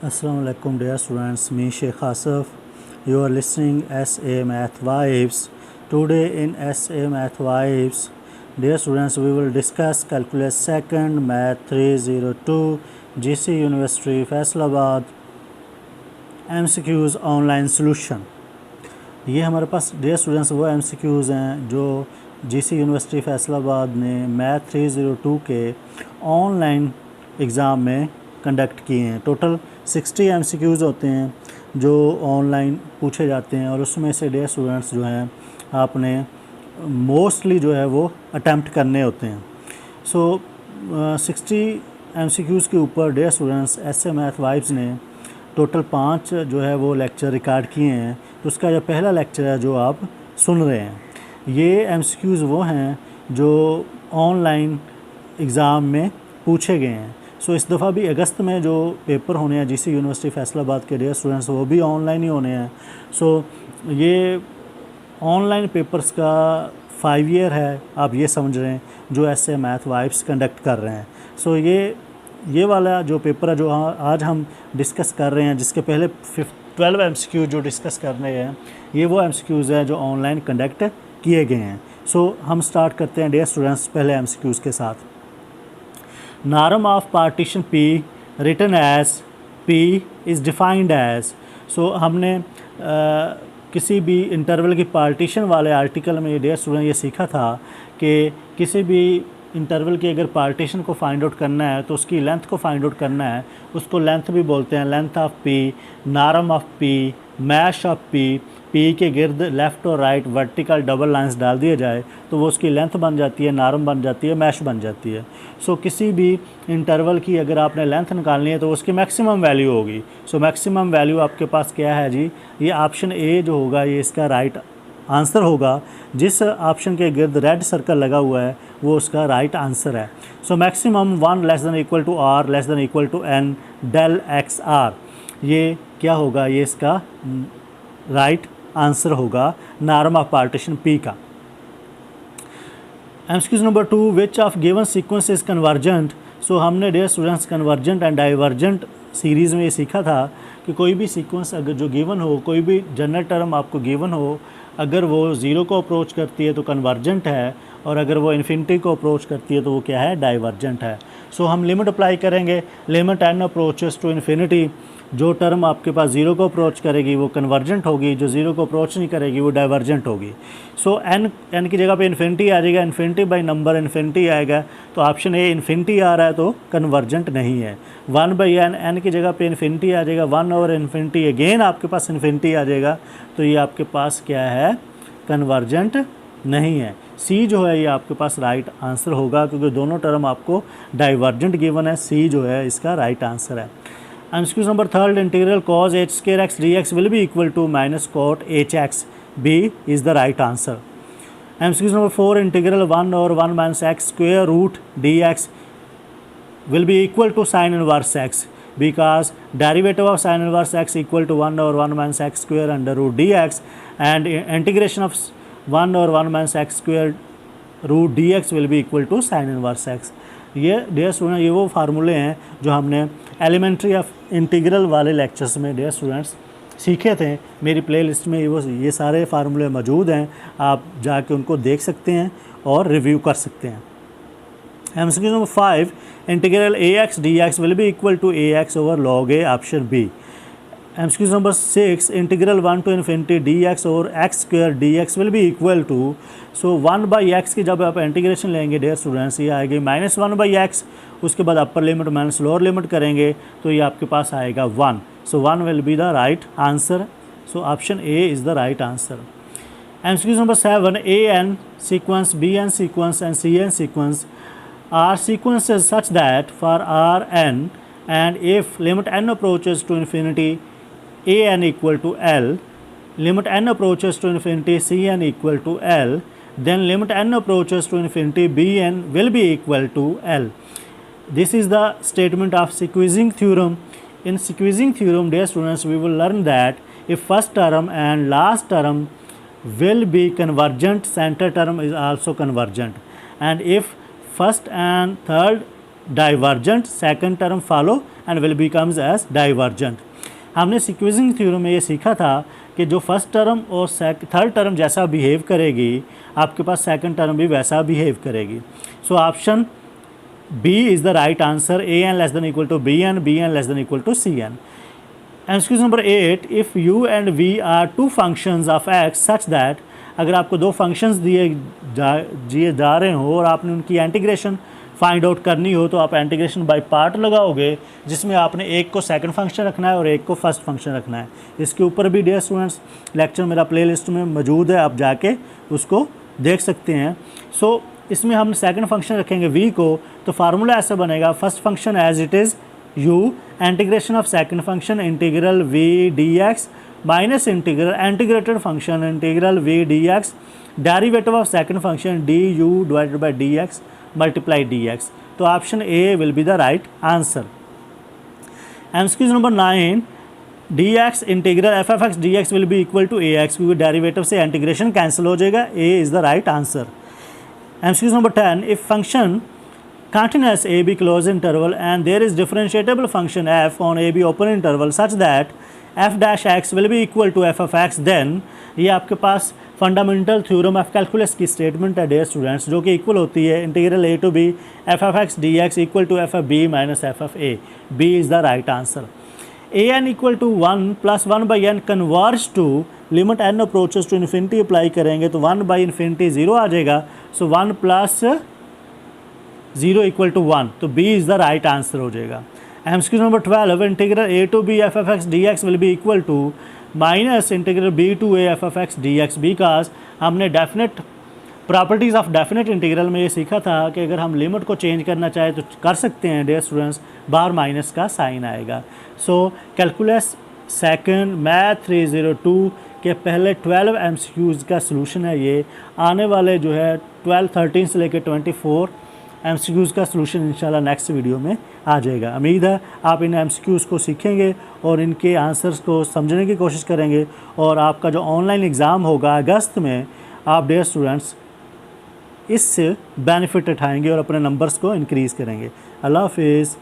Assalamu alaikum dear students, me Sheikh Asif. You are listening SA Math Vibes. Today in SA Math Vibes, dear students, we will discuss Calculus 2nd Math 302 GC University Faisalabad MCQs online solution. ये हमारे पास dear students वो MCQs हैं जो GC university Faisalabad ने math 302 के online exam में conduct किए हैं। टोटल 60 MCQs होते हैं जो ऑनलाइन पूछे जाते हैं और उसमें से डियर स्टूडेंट्स जो हैं आपने मोस्टली जो है वो अटैम्प्ट करने होते हैं। सो 60 MCQs के ऊपर dear students SA math vibes ने टोटल 5 जो है वो लेक्चर रिकॉर्ड किए हैं। तो उसका जो पहला लेक्चर है जो आप सुन रहे हैं, ये MCQs वो हैं जो ऑनलाइन एग्ज़ाम में पूछे गए हैं। सो इस दफ़ा भी अगस्त में जो पेपर होने हैं GC यूनिवर्सिटी फैसलाबाद के डियर स्टूडेंट्स वो भी ऑनलाइन ही होने हैं। सो ये ऑनलाइन पेपर्स का 5 ईयर है, आप ये समझ रहे हैं, जो ऐसे मैथ वाइब्स कंडक्ट कर रहे हैं। सो ये वाला जो पेपर है जो आज हम डिस्कस कर रहे हैं, जिसके पहले 12 MCQ जो डिस्कस कर रहे हैं, ये वो MCQs हैं जो ऑनलाइन कंडक्ट किए गए हैं। सो हम स्टार्ट करते हैं डियर स्टूडेंट्स पहले MCQs के साथ। Norm of partition P written as P is defined as. So हमने किसी भी इंटरवल की पार्टीशन वाले आर्टिकल में डियर स्टूडेंट ये सीखा था कि किसी भी इंटरवल की अगर पार्टीशन को फाइंड आउट करना है तो उसकी लेंथ को फाइंड आउट करना है, उसको लेंथ भी बोलते हैं, length of P, norm of P, mash of P के गिर्द लेफ़्ट और राइट वर्टिकल डबल लाइंस डाल दिए जाए तो वो उसकी लेंथ बन जाती है, नॉर्म बन जाती है, मैश बन जाती है। सो किसी भी इंटरवल की अगर आपने लेंथ निकालनी है तो उसकी मैक्सिमम वैल्यू होगी। सो मैक्सिमम वैल्यू आपके पास क्या है जी, ये ऑप्शन ए जो होगा ये इसका राइट आंसर होगा। जिस ऑप्शन के गिर्द रेड सर्कल लगा हुआ है वो उसका राइट आंसर है। So maximum 1 less than equal to R less than equal to N del XR, ये क्या होगा, ये इसका राइट आंसर होगा नॉर्म ऑफ पार्टीशन P का। MCQ number 2, which of given sequence is convergent. So हमने dear students convergent and divergent series में ये सीखा था कि कोई भी सीक्वेंस अगर जो गिवन हो, कोई भी जनरल टर्म आपको गिवन हो, अगर वो 0 को अप्रोच करती है तो कन्वर्जेंट है, और अगर वो इन्फिनिटी को अप्रोच करती है तो वो क्या है, डाइवर्जेंट है। सो हम लिमिट अप्लाई करेंगे, limit n approaches to infinity. जो टर्म आपके पास 0 को अप्रोच करेगी वो कन्वर्जेंट होगी, जो 0 को अप्रोच नहीं करेगी वो डाइवर्जेंट होगी। सो n की जगह पे इन्फिनिटी आ जाएगा, इन्फिनिटी बाई नंबर इन्फिनिटी आएगा, तो ऑप्शन ए इन्फिनिटी आ रहा है तो कन्वर्जेंट नहीं है। 1/n, n की जगह पे इन्फिनिटी आ जाएगा, 1 ओवर इन्फिनिटी अगेन आपके पास इन्फिनिटी आ जाएगा, तो ये आपके पास क्या है, कन्वर्जेंट नहीं है। सी जो है ये आपके पास राइट आंसर होगा क्योंकि दोनों टर्म आपको डाइवर्जेंट गिवन है, सी जो है इसका राइट आंसर है। MCQ number 3, integral cos h² dx will be equal to minus cot hx, B is the right answer. MCQ number 4, integral 1 और 1 minus X square root dx will be equal to sin inverse x because derivative of sin inverse x equal to 1 over 1 minus x square under root dx and integration of 1 over 1 minus x square root dx will be equal to sin inverse x। ये dear student ये वो फार्मूले हैं जो हमने elementary of integral वाले lectures में dear students सीखे थे। मेरी प्लेलिस्ट में ये सारे फार्मूले मौजूद हैं, आप जाके उनको देख सकते हैं और रिव्यू कर सकते हैं। MCQ number 5, integral ax dx will be equal to ax over log a, option B. MCQ number 6, integral 1 to infinity dx over x square dx will be equal to, so 1/x की जब आप integration लेंगे dear students ये आएगी -1/x, उसके बाद upper limit minus lower limit करेंगे तो ये आपके पास आएगा 1। सो 1 will be the right answer. So option A is the right answer. MCQ number 7, an sequence, bn sequence and cn sequence are sequences such that for Rn and if limit n approaches to infinity an equal to L, limit n approaches to infinity cn equal to L, then limit n approaches to infinity bn will be equal to L. This is the statement of sequencing theorem. In sequencing theorem, dear students, we will learn that if first term and last term will be convergent, center term is also convergent, and if first and third divergent, second term follow and will becomes as divergent. हमने sequencing theorem में ये सीखा था कि जो first term और third term जैसा behave करेगी, आपके पास सेकंड टर्म भी वैसा बिहेव करेगी। So option B is the right answer, A N less than equal to B N less than equal to C N. Excuse number 8, if U and V are two functions of X such that, अगर आपको दो functions दिए जा रहे हो और आपने उनकी इंटीग्रेशन फाइंड आउट करनी हो, तो आप इंटीग्रेशन बाय पार्ट लगाओगे, जिसमें आपने एक को सेकंड फंक्शन रखना है और एक को फर्स्ट फंक्शन रखना है। इसके ऊपर भी डियर स्टूडेंट्स लेक्चर मेरा प्लेलिस्ट में मौजूद है, आप जाके उसको देख सकते हैं। सो इसमें हम सेकंड फंक्शन रखेंगे v को, तो फार्मूला ऐसा बनेगा, first function as it is u, integration of second function integral v dx minus integrated function integral v dx, derivative of second function du divided by dx multiply dx। तो option A will be the right answer. MCQs number 9, dx integral F F X D X will be equal to A X, क्योंकि derivative से integration cancel हो जाएगा, A is the right answer. MCQs number 10, if function continuous AB closed interval and there is differentiable function f on AB open interval such that f dash x will be equal to f of x, then ये आपके पास fundamental theorem of calculus की statement है dear students, जो कि equal होती है integral a to b f of x dx equal to f of b minus f of a, b is the right answer. a n equal to 1 plus 1 by N converge to limit n approaches to infinity apply करेंगे तो 1 by infinity 0 आ जाएगा, सो 1 plus 0 equal to 1, तो b is the right answer हो जाएगा। MCQ number 12, integral a to b f of x dx will be equal to minus integral b to a f of x dx, because हमने definite properties of definite integral में ये सीखा था कि अगर हम लिमिट को चेंज करना चाहें तो कर सकते हैं डियर स्टूडेंट्स, बाहर माइनस का साइन आएगा। सो कैलकुलस सेकंड मैथ 302 के पहले 12 एमसीक्यूज़ का सलूशन है ये। आने वाले जो है 12, 13 से लेकर 24 एमसीक्यूज़ का सलूशन इंशाल्लाह नेक्स्ट वीडियो में आ जाएगा। उम्मीद है आप इन एमसीक्यूज़ को सीखेंगे और इनके आंसर्स को समझने की कोशिश करेंगे, और आपका जो ऑनलाइन एग्ज़ाम होगा अगस्त में, आप डियर स्टूडेंट्स इससे बेनिफिट उठाएंगे और अपने नंबर्स को इंक्रीज़ करेंगे। अल्लाह हाफिज़।